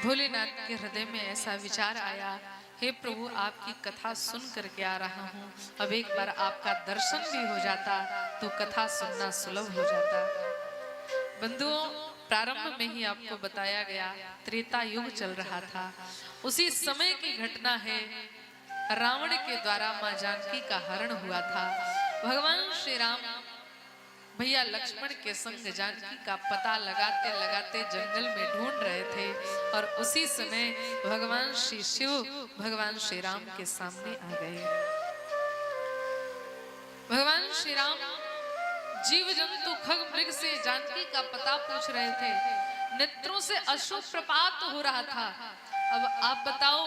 भोलेनाथ के हृदय में ऐसा विचार आया, हे प्रभु आपकी कथा सुन करके आ रहा हूँ, अब एक बार आपका दर्शन भी हो जाता तो कथा सुनना सुलभ हो जाता। बंधुओं, प्रारंभ में ही आपको बताया गया त्रेता युग चल रहा था। उसी समय की घटना है, रावण के द्वारा मां जानकी का हरण हुआ था। भगवान श्री राम भैया लक्ष्मण के संग जानकी का पता लगाते लगाते जंगल में ढूंढ रहे थे और उसी समय भगवान श्री शिव भगवान श्री राम के सामने आ गए। भगवान श्री राम जीव जंतु खग मृग से जानकी का पता पूछ रहे थे। नेत्रों से अश्रु प्रपात हो रहा था। अब आप बताओ,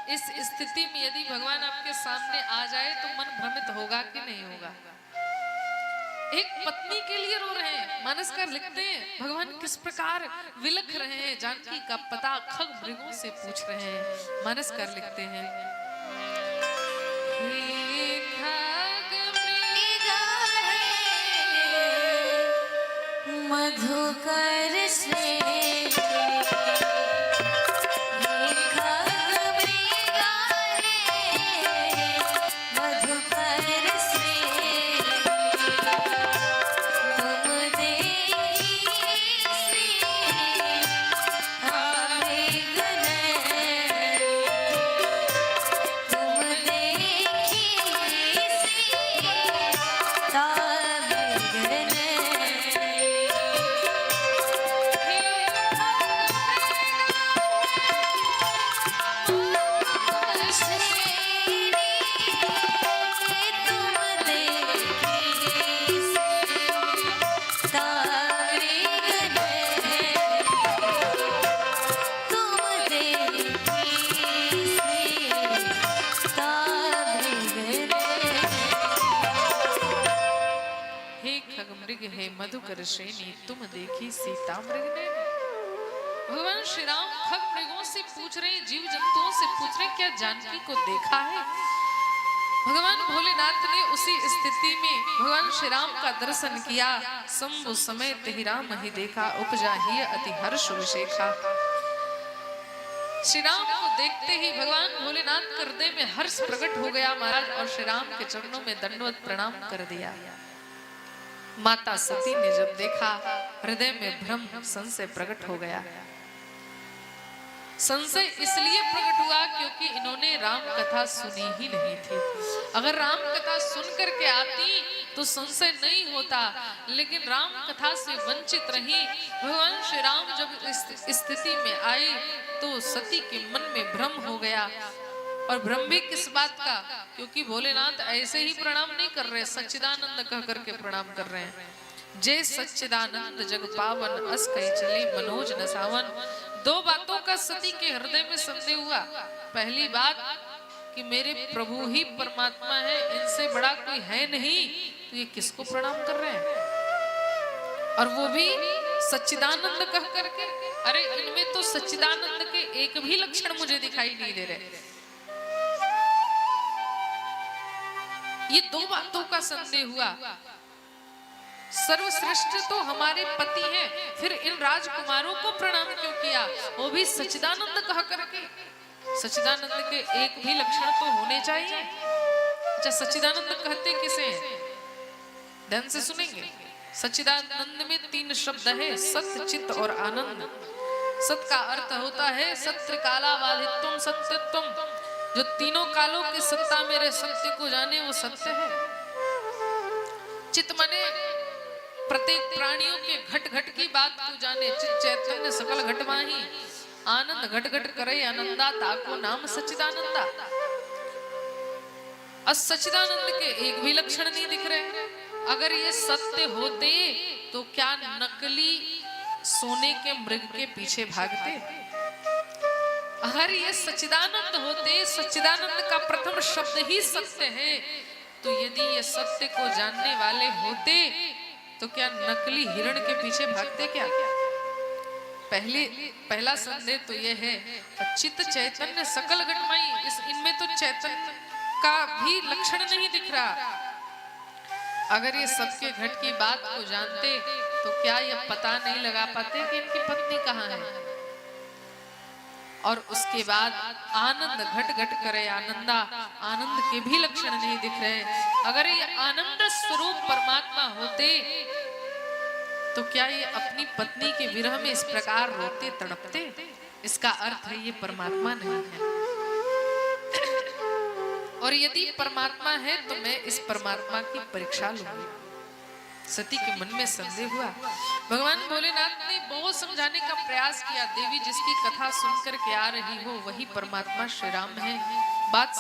इस स्थिति में यदि भगवान आपके सामने आ जाए तो मन भ्रमित होगा कि नहीं होगा? एक पत्नी के लिए रो रहे हैं। मानसकार लिखते हैं भगवान किस प्रकार विलख रहे हैं, जानकी का पता खग मृगों से पूछ रहे हैं। मानसकार लिखते हैं, हे खग मृग मधुकर से मधुकर श्रेणी तुम देखी सीता मृग ने। भगवान श्री राम खग मृगों से पूछ रहे, जीव जंतुओं से पूछ रहे, क्या जानकी को देखा है? भगवान भोलेनाथ ने उसी स्थिति में भगवान श्री राम का दर्शन किया। शंभु समय तेहि राम ही देखा, उपजा ही अति हर्ष विशेखा। श्री राम को देखते ही भगवान भोलेनाथ के हृदय में हर्ष प्रकट हो गया महाराज, और श्री राम के चरणों में दंडवत प्रणाम कर दिया। माता सती ने जब देखा, हृदय में भ्रम संशय प्रकट हो गया। संशय इसलिए प्रकट हुआ क्योंकि इन्होंने राम कथा सुनी ही नहीं थी। अगर राम कथा सुन करके आती तो संशय नहीं होता, लेकिन राम कथा से वंचित रही। भगवान श्री राम जब इस स्थिति में आए तो सती के मन में भ्रम हो गया। और भ्रम भी किस बात का? क्योंकि भोलेनाथ ऐसे ही प्रणाम नहीं कर रहे, सच्चिदानंद कह करके प्रणाम कर रहे हैं। जय सच्चिदानंद जग पावन, अस कही चले मनोज न सावन। दो बातों का सती के हृदय में संदेह हुआ। पहली बात कि मेरे प्रभु ही परमात्मा है, इनसे बड़ा कोई है नहीं, तो ये किसको प्रणाम कर रहे हैं? और वो भी सच्चिदानंद कह करके। अरे इनमें तो सच्चिदानंद के एक भी लक्षण मुझे दिखाई नहीं दे रहे। ये दो बातों का संदेह हुआ। सर्वश्रेष्ठ तो हमारे पति हैं, फिर इन राजकुमारों को प्रणाम क्यों किया? वो भी सच्चिदानंद कह करके। सच्चिदानंद के एक भी लक्षण तो होने चाहिए। अच्छा, सच्चिदानंद कहते किसे हैं? ध्यान से सुनेंगे। सच्चिदानंद में तीन शब्द है, सत्य, चित्त और आनंद। सत का अर्थ होता है सत्र काला बाधित्वम सत्यत्वम। जो तीनों कालों की सत्ता मेरे सत्य को जाने, वो सत्य है। चित्त माने प्रत्येक प्राणियों के घट घट की बात को जाने, चित चैतन्य सकल घट माही। आनंद घट घट करे आनंदा, ताको नाम सच्चिदानंदा। सच्चिदानंद के एक भी लक्षण नहीं दिख रहे। अगर ये सत्य होते तो क्या नकली सोने के मृग के पीछे भागते? अगर ये सच्चिदानंद होते, सच्चिदानंद का प्रथम शब्द ही सत्य है, तो यदि ये सत्य को जानने वाले होते तो क्या नकली हिरण के पीछे भागते क्या? पहला संदेह तो यह है चित्त चैतन्य सकल घटमाई। इनमें तो चैतन्य का भी लक्षण नहीं दिख रहा। अगर ये सबके घट की बात को जानते तो क्या ये पता नहीं लगा पाते कि इनकी पत्नी कहाँ है? और उसके बाद आनंद घट घट करे आनंदा, आनंद के भी लक्षण नहीं दिख रहे। अगर ये आनंद स्वरूप परमात्मा होते तो क्या ये अपनी पत्नी के विरह में इस प्रकार रोते तड़पते? इसका अर्थ है ये परमात्मा नहीं है। और यदि परमात्मा है तो मैं इस परमात्मा की परीक्षा लूंगी। सती के मन में संदेह हुआ। भगवान भोलेनाथ ने बहुत समझाने का प्रयास किया, देवी जिसकी कथा सुनकर के आ रही हो वही परमात्मा श्री राम है, बात